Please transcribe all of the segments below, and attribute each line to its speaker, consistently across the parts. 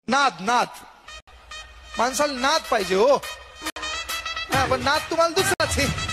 Speaker 1: नाद नाद माणसाला नाद पाहिजे हो. पण नाद तुम्हाला दुसराच आहे.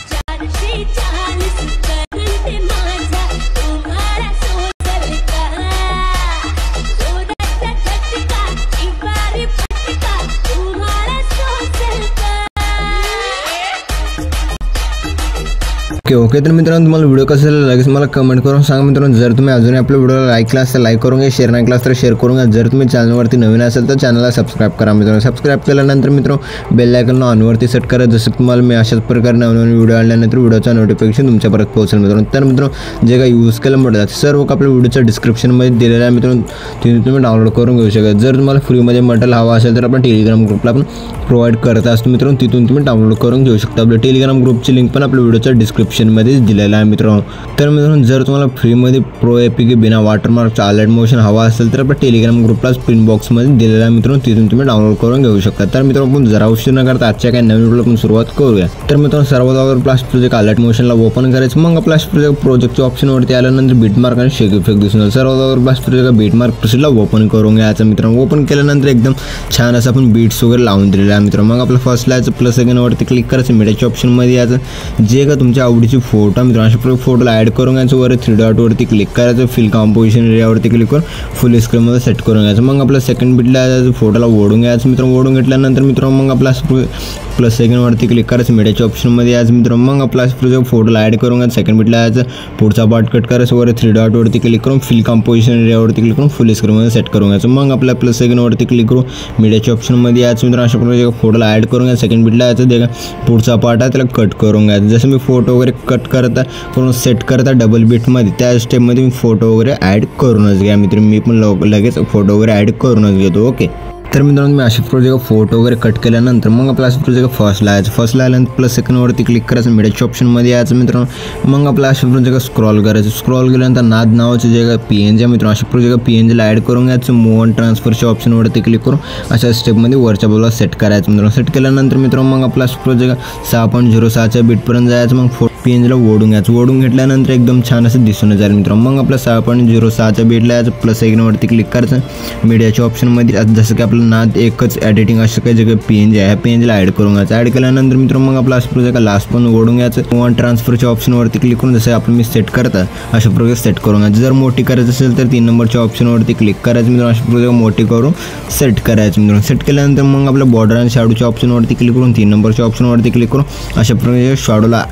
Speaker 2: ओके तर मित्रांनो तुम्हाला व्हिडिओ कसा लगेच मला कमेंट करून सांगा मित्रांनो. जर तुम्ही अजून आपल्या व्हिडिओला लाईक केला असेल लाईक करून घ्या, शेअर नाही केला तर शेअर करून घ्या. जर तुम्ही चॅनलवरती नवीन असेल तर चॅनलला सबस्क्राईब करा मित्रांनो. सबस्क्राईब केल्यानंतर मित्रांनो बेल आयकॉन ऑनवरती सेट करा. जसं तुम्हाला मी अशाच प्रकारे नवीन व्हिडिओ आणल्यानंतर व्हिडिओचा नोटिफिकेशन तुमच्यापर्यंत पोहोचेल मित्रांनो. तर मित्रांनो जे काही यूज केलं म्हटलं सर्व आपल्या व्हिडिओच्या डिस्क्रिप्शनमध्ये दिलेलं आहे मित्रांनो. तिथे तुम्ही डाउनलोड करून घेऊ शकता. जर तुम्हाला फ्रीमध्ये मटेरियल हवा असेल तर आपण टेलिग्राम ग्रुपला आपण प्रोव्हाइड करत असतो मित्रांनो. तिथून तुम्ही डाउनलोड करून घेऊ शकता. आपल्या टेलिग्राम ग्रुपची लिंक पण आपल्या व्हिडिओच्या डिस्क्रिप्शनमध्ये दिलेलं आहे मित्रांनो. तर मित्रांनो जर तुम्हाला फ्रीमध्ये प्रो एपीके बिना वॉटरमार्कचा अलर्ट मोशन हवा असेल तर आपण टेलिग्राम ग्रुपला स्पिन बॉक्समध्ये दिलेला आहे मित्रांनो. तिथून तुम्ही डाउनलोड करून घेऊ शकता. तर मित्रांनो आपण जरा उशीर न करता आजच्या काही नवीन व्हिडिओला आपण सुरुवात करूया. तर मित्रांनो सर्वात अगोदर प्लास्ट प्रोजेक्ट अलर्ट मोशनला ओपन करायचं. मग प्लास्ट प्रोजेक्टच्या ऑप्शनवरती आल्यानंतर बीटमार्क आणि शेक इफेक्ट दिसून येईल. सर्वात अगोदर प्लास्ट प्रोजेक्ट बीटमार्क प्रोसेसला ओपन करून घ्यायचं मित्रांनो. ओपन केल्यानंतर एकदम छान असं आपण बीट्स वगैरे लावून दिलेलं आहे मित्रांनो. मग आपलं फर्स्ट लायचं प्लस सेकंडवरती क्लिक करायचं. मीडियाच्या ऑप्शनमध्ये यायचं. जे का तुमच्या आवडीची फोटो मित्रांनो अशा फोटोला ॲड करून घ्यायचं. वर 3 डॉटवरती क्लिक करायचं. फिल कॉम्पोजिशन एरियावरती क्लिक करून फुल स्क्रीनमध्ये सेट करून घ्यायचं. मग आपलं सेकंड बीटला फोटोला ओढून घ्यायचं मित्रांनो. ओढून घेतल्यानंतर मित्रांनो मग आपला प्लस सेकंडवरती क्लिक करायचं. मीडियाच्या ऑप्शनमध्ये यायचं मित्रांनो. मग आपला फोटोला ॲड करून घ्यायचं. सेकंड बीटला यायचं. पुढचा पार्ट कट करायचं. वर 3 डॉटवरती क्लिक करून फिल कॉम्पोजिशन एरियावरती क्लिक करून फुल स्क्रीनमध्ये सेट करून घ्यायचं. मग आपल्या प्लस सेकंडवरती क्लिक करून मीडियाच्या ऑप्शनमध्ये यायचं मित्रांनो. अशा प्रकारे फोटोला ॲड करून घ्यायचं. सेकंड बीटला यायचं. ते पुढचा पार्ट आहे त्याला कट करून घ्यायचं. जसं मी फोटो वगैरे कट करता करून सेट करता डबल बीटमध्ये त्या स्टेपमध्ये मी फोटो वगैरे ॲड करूनच घ्या मित्रांनो. मी पण लगेच फोटो वगैरे ॲड करूनच घेतो. ओके तर मित्रांनो मी अशा प्रोजेक्ट फोटो वगैरे कट केल्यानंतर मग आपला अशा प्रोजेक्ट फर्स्टला यायचं. फर्स्टला आल्यानंतर प्लस सेकंडवरती क्लिक करायचं. मीडियाच्या ऑप्शनमध्ये यायचं मित्रांनो. मग आपला अशा प्रोजेक्ट स्क्रॉल करायचं. स्क्रॉल केल्यानंतर नाद नावाचे जे काय PNG मित्रांनो अशा प्रोजेक्ट PNGला ॲड करून घ्यायचं. मूव अँड ट्रान्सफरच्या ऑप्शनवरती क्लिक करून अशा स्टेपमध्ये वरच्या बाजूला सेट करायचं मित्रांनो. सेट केल्यानंतर मित्रांनो मग आपला प्रोजेक्ट 6.06च्या बीटपर्यंत जायचं. मग PNGला ओढून घ्यायचं. ओढून घेतल्यानंतर एकदम छान असं दिसून जाईल मित्रांनो. मग आपल्या 6.06च्या बीटला यायचं. प्लस सेकंडवरती क्लिक करायचं. मीडियाच्या ऑप्शनमध्ये जसं की आपलं नाद एकच एडिटिंग असं काही जे काही PNG आहे ह्या PNGला ॲड करून घ्यायचं. ॲड केल्यानंतर मित्रांनो मग आपला अशा प्रोजेक्ट लास्ट पण ओढून घ्यायचं. वन ट्रान्सफरच्या ऑप्शनवरती क्लिक करून जसं आपण मी सेट करता अशा प्रोजेक्ट सेट करून घ्यायचं. जर मोठी करायचं असेल तर 3 नंबरच्या ऑप्शनवरती क्लिक करायचं मित्रांनो. अशा प्रोजेक्ट मोठी करून सेट करायचं मित्रांनो. सेट केल्यानंतर मग आपल्या बॉर्डर आणि शॅडोच्या ऑप्शनवरती क्लिक करून 3 नंबरच्या ऑप्शनवरती क्लिक करून अशा प्रोजेक्ट शॅडोला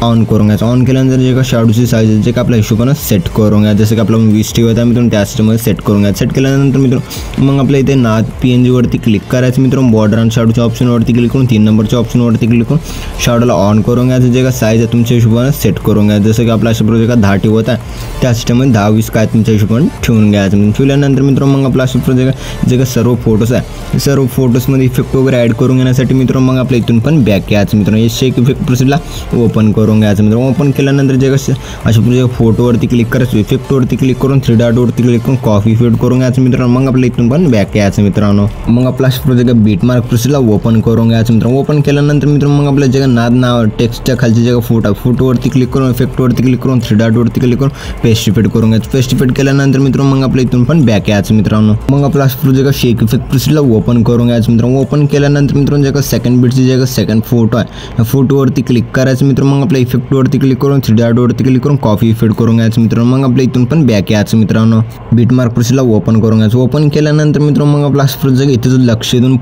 Speaker 2: ऑन करून घ्यायचं. ऑन केल्यानंतर जे का शॅडोची साईज जे का आपल्या हिशोबानं सेट करून घ्या. जसं की आपला 20 ठेवत आहे मित्रांनो त्या स्टेपमध्ये सेट करून घ्या. सेट केल्यानंतर मित्रांनो मग आपल्या इथे नाद PNGवरती क्लिक करायचं मित्रांनो. बॉर्डर आणि शॅडोच्या ऑप्शनवरती क्लिक करून 3 नंबरच्या ऑप्शनवरती क्लिक करून शॅडोला ऑन करून घ्यायचं. जे का साईज आहे तुमच्या हिशोबानं सेट करून घ्या. जसं की आपला अशा प्रोजेक्ट 10 ठेवत आहे त्या स्टेपमध्ये 10-20 काय तुमच्या हिशोबानं ठेवून घ्यायचं. ठेवल्यानंतर मित्रांनो मग आपला अशा प्रोजेक्ट जे का सर्व फोटोज आहे सर्व फोटोजमध्ये इफेक्ट वगैरे ॲड करून घेण्यासाठी मित्रांनो मग आपल्या इथून पण बॅक यायचं मित्रांनो. हे शेक इफेक्ट प्रोसेसला ओपन करून घ्यायचं मित्रांनो. ओपन केल्यानंतर जे कसं अशा प्रोजेक्ट फोटोवरती क्लिक करायचं. इफेक्टवरती क्लिक करून 3 डॉटवरती क्लिक करून कॉफी इफेक्ट करून घ्यायचं मित्रांनो. मग आपल्या इथून पण बॅक यायचं मित्रांनो. मग आपला प्रोजेक्ट बीटमार्क प्रोसेसला ओपन करून घ्यायचं मित्रांनो. ओपन केल्यानंतर मित्रांनो मग आपल्या जे नाद नाव टेक्स्टच्या खालचे जे फोटोवरती क्लिक करून इफेक्टवरती क्लिक करून 3 डॉटवरती क्लिक करून पेस्ट इफेक्ट करून घ्यायचं. पेस्ट इफेक्ट केल्यानंतर मित्रांनो मग आपल्या इथून पण बॅक यायचं मित्रांनो. मग आपला प्रोजेक्ट शेक इफेक्ट प्रोसेसला ओपन करून घ्यायचं मित्रांनो. ओपन केल्यानंतर मित्रांनो जे का सेकंड बीटचे जे का सेकंड फोटो आहे या फोटोवरती क्लिक करायचं मित्रांनो. मग आपल्या इफेक्टवरती क्लिक करून 3 डॉटवरती क्लिक करून कॉफी इफेक्ट करून घ्यायचं मित्रांनो. मग आपल्या इथून पण बॅक यायचं मित्रांनो. बीटमार्क प्रोसेसला ओपन करून घ्यायचं. ओपन केल्यानंतर मित्रांनो मग आपला प्रोजेक्ट इथं लक्ष देऊन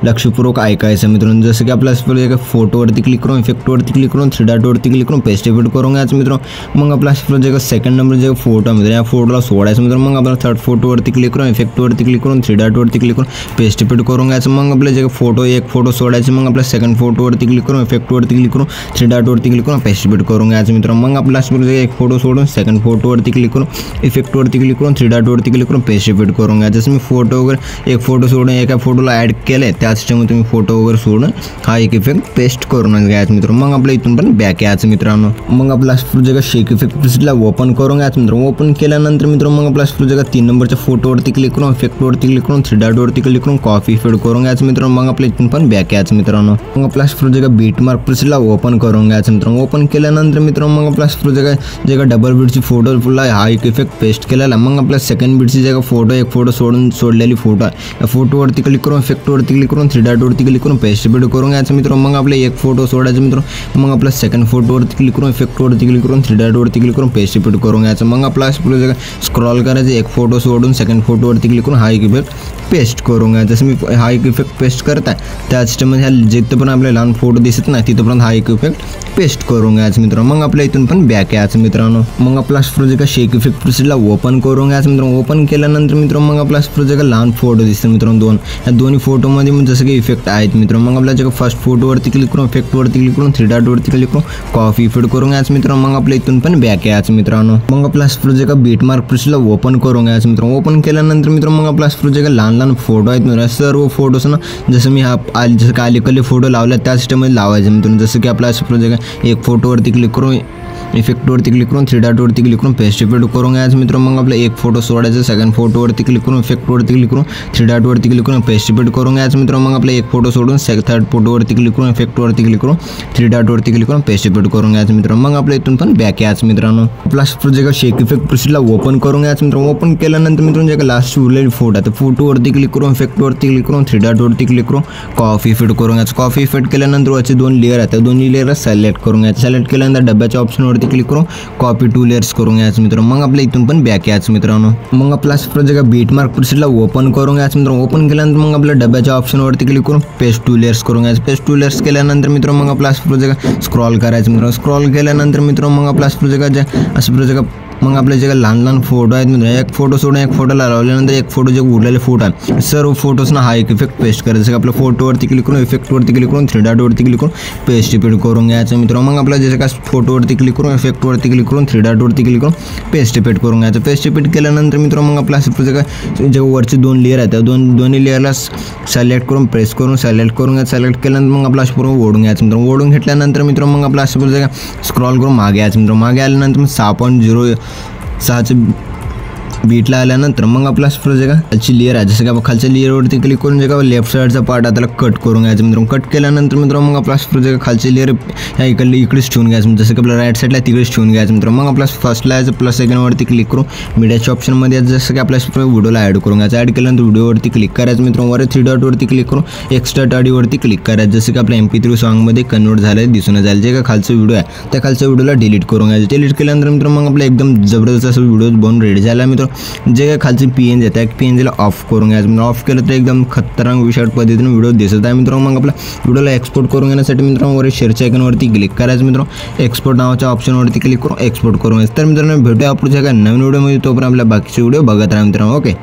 Speaker 2: लक्षपूर्वक ऐकायचं मित्रांनो. जसं की आपला प्रोजेक्ट फोटोवरती क्लिक करून इफेक्टवरती क्लिक करून 3 डॉटवरती क्लिक करून पेस्ट इफेक्ट करून घ्यायचं मित्रांनो. मग आपला प्रोजेक्ट सेकंड नंबर जे फोटो आहे या फोटोला सोडायचं मित्रांनो. मग आपला थर्ड फोटोवरती क्लिक करून इफेक्टवरती क्लिक करून 3 डॉटवरती क्लिक करून पेस्ट इफेक्ट करून घ्यायचं. मग आपल्या जे एक फोटो सोडायचं. मग आपल्या सेकंड फोटोवरती क्लिक करून इफेक्टवरती क्लिक करून 3 डॉटवरती क्लिक करून पेस्ट इफेक्ट करून घ्यायचं मित्रांनो. मग आपला एक फोटो सोडून सेकंड फोटोवरती क्लिक करून इफेक्टवरती क्लिक करून 3 डॉटवरती क्लिक करून पेस्ट इफेक्ट करून घ्या. जसं मी फोटो वगैरे एक फोटो सोडून एका फोटोला ॲड केले त्याच टाइममध्ये तुम्ही फोटो वगैरे सोडून हा एक इफेक्ट पेस्ट करून घ्यायचं मित्रांनो. मग आपल्या इथून पण बॅक यायचं मित्रांनो. मग आपला प्रोजेक्ट शेक इफेक्ट प्रोसेसला ओपन करून घ्यायचं मित्रांनो. ओपन केल्यानंतर मित्रांनो मग आपला प्रोजेक्ट 3 नंबरच्या फोटोवरती क्लिक करून इफेक्टवरती क्लिक करून 3 डॉटवरती क्लिक करून कॉफी इफेक्ट करून घ्यायचं मित्रांनो. मग आपल्या इथून पण बॅक यायचं मित्रांनो. मग आपला प्रोजेक्ट बीटमार्क प्रोसेसला ओपन करून घ्यायचं मित्रांनो. ओपन केल्यानंतर मित्रांनो मग आपला जे का डबल बीटची फोटो फुल हा एक इफेक्ट पेस्ट केलेला. मग आपला सेकंड बीटची जे का एक फोटो सोडलेली फोटो आहे या फोटोवरती क्लिक करून इफेक्टवरती क्लिक करून 3 डॉटवरती क्लिक करून पेस्ट बीट करून घ्यायचं मित्रांनो. मग आपला एक फोटो सोडायचा मित्रांनो. मग आपला सेकंड फोटोवरती क्लिक करून इफेक्टवरती क्लिक करून 3 डॉटवरती क्लिक करून पेस्ट बीट करून घ्यायचं. मग आपला जे स्क्रॉल करायचं एक फोटो सोडून सेकंड फोटोवरती क्लिक करून हा एक इफेक्ट पेस्ट करून घ्यायचं. जसं मी हा एक इफेक्ट पेस्ट करत आहे त्याच टाइममध्ये जिथं पण आपले लहान फोटो दिसत नाही तिथपर्यंत हा एक इफेक्ट पेस्ट करून घ्यायचं मित्रांनो. मग आपल्या इथून पण बॅक यायचं मित्रांनो. मग आपला प्रोजेक्ट शेक इफेक्ट प्रोसेसला ओपन करून घ्यायचं मित्रांनो. ओपन केल्यानंतर मित्रांनो मग आपला प्रोजेक्ट लहान फोटो दिसतो मित्रांनो या दोन्ही फोटोमध्ये मग जसं की इफेक्ट आहेत मित्रांनो. मग आपल्या जे फर्स्ट फोटोवरती क्लिक करून इफेक्टवरती क्लिक करून 3 डॉटवरती क्लिक करून कॉपी इफेक्ट करून घ्यायचं मित्रांनो. मग आपल्या इथून पण बॅक यायचं मित्रांनो. मग आपला प्रोजेक्ट बीटमार्क प्रोसेसला ओपन करून घ्यायचं मित्रांनो. ओपन केल्यानंतर मित्रांनो मग आपला प्रोजेक्ट लहान फोटो आहेत मित्रांनो. सर्व फोटोज ना जसं मी जसं का अलीकडे फोटो लावला त्या सिस्टममध्ये लावायचं मित्रांनो. जसं की आपला प्रोजेक्ट एक फोटोवरती क्लिक करून इफेक्टवरती क्लिक करून 3 डॉटवरती क्लिक करून पेस्ट इफेक्ट करून घ्यायचं मित्रांनो. मग आपला एक फोटो सोडायचा सेकंड फोटोवरती क्लिक करून इफेक्टवरती क्लिक करून 3 डॉटवरती क्लिक करून पेस्ट इफेक्ट करून घ्यायचं मित्रांनो. मग आपला एक फोटो सोडून थर्ड फोटोवरती क्लिक करून इफेक्टवरती क्लिक करून 3 डॉटवरती क्लिक करून पेस्ट इफेक्ट करून घ्यायचं मित्रांनो. मग आपल्या इथून पण बॅक यायचं मित्रांनो. आपला प्रोजेक्ट शेक इफेक्ट प्रोसेसला ओपन करून घ्यायचं मित्रांनो. ओपन केल्यानंतर मित्रांनो जे लास्ट उरलेली फोटो आहे फोटोवरती क्लिक करून इफेक्टवरती क्लिक करून 3 डॉटवरती क्लिक करून कॉपी इफेक्ट करून घ्यायचं. कॉपी इफेक्ट केल्यानंतर वरचे 2 लेअर आहेत त्या दोन्ही लेअर सिलेक्ट करून घ्यायचं. सिलेक्ट केल्यानंतर डब्याच्या ऑप्शनवरती क्लिक करून कॉपी 2 लेयर्स करून घ्यायचं मित्रांनो. मग आपल्या इथून पण बॅक यायचं मित्रांनो. मग आपला प्रोजेक्ट बीटमार्क प्रोसेसला ओपन करून घ्यायचं मित्रांनो. ओपन केल्यानंतर मग आपल्या डब्याच्या ऑप्शनवरती क्लिक करून पेस्ट 2 लेयर्स करून घ्यायचं. पेस्ट 2 लेयर्स केल्यानंतर मित्रांनो मग आपला प्रोजेक्ट स्क्रॉल करायचं मित्रांनो. स्क्रॉल केल्यानंतर मित्रांनो मग आपला प्रोजेक्ट मग आपले जे लहान फोटो आहेत मित्रांनो एक फोटो सोडून एक फोटो लावल्यानंतर एक फोटो जे उरलेले फोटो आहे सर्व फोटोजना हा एक इफेक्ट पेस्ट करायचं. जसं आपल्या फोटोवरती क्लिक करून इफेक्टवरती क्लिक करून 3 डॉटवरती क्लिक करून पेस्ट इफेक्ट करून घ्यायचं मित्रांनो. मग आपला जे काय फोटोवरती क्लिक करून इफेक्टवरती क्लिक करून 3 डॉटवरती क्लिक करून पेस्ट इफेक्ट करून घ्यायचं. पेस्ट इफेक्ट केल्यानंतर मित्रांनो मग आपला जे वरचे 2 लेअर आहेत त्या दोन्ही लेअरला सिलेक्ट करून प्रेस करून सिलेक्ट करून घ्यायचं. सिलेक्ट केल्यानंतर मग आपला पूर्ण ओढून घ्यायचं मित्रांनो. ओढून घेतल्यानंतर मित्रांनो मग आपला स्क्रॉल करून मागे यायचं मित्रांनो. मागे आल्यानंतर मग 6.06 बीटला आल्यानंतर मग आपला प्रोजेक्ट खालची लेअर आहे जसं की आपण खालच्या लेअरवरती क्लिक करून जे का लेफ्ट साईडचा पार्ट आहे त्याला कट करून घ्यायचं मित्रांनो. कट केल्यानंतर मित्रांनो मग आपला प्रोजेक्ट खालची लेअर ह्या इकडेच ठेवून घ्यायचं. जसं की आपल्या राईट साईडला तिकडेच ठेवून घ्यायचं मित्रांनो. मग आपला फर्स्टला यायचं प्लस सेकंडवरती क्लिक करून मीडियाच्या ऑप्शनमध्ये जसं की आपल्या व्हिडिओला ॲड करून घ्यायचं. ॲड केल्यानंतर व्हिडिओवरती क्लिक करायचं मित्रांनो. वर 3 डॉटवरती क्लिक करून एक्स्ट्रा ऑडिओवरती क्लिक करायचं. जसं की आपल्या MP3 सॉन्गमध्ये कन्वर्ट झालं दिसून जाईल. जे का खालचं व्हिडिओ आहे त्या खालच्या व्हिडिओला डिलीट करून घ्यायचं. डिलीट केल्यानंतर मित्रांनो मग आपला एकदम जबरदस्त असं व्हिडिओ बनवून रेडी झाला मित्रांनो. जे काय खालचे PNG आहे त्या PNGला ऑफ करून घ्यायचं. म्हणजे ऑफ केलं तर एकदम खतरनाक विशाल पद्धतीने व्हिडिओ दिसत आहे मित्रांनो. मग आपला व्हिडिओला एक्सपोर्ट करून घेण्यासाठी मित्रांनो वर शेअरच्या आयकॉनवरती क्लिक करायचं मित्रांनो. एक्सपोर्ट नावाच्या ऑप्शनवरती क्लिक करून एक्सपोर्ट करून घ्यायचं. तर मित्रांनो भेटूया आपण नवीन व्हिडिओमध्ये. तोपर्यंत आपल्या बाकीचे व्हिडिओ बघत राहा मित्रांनो. ओके.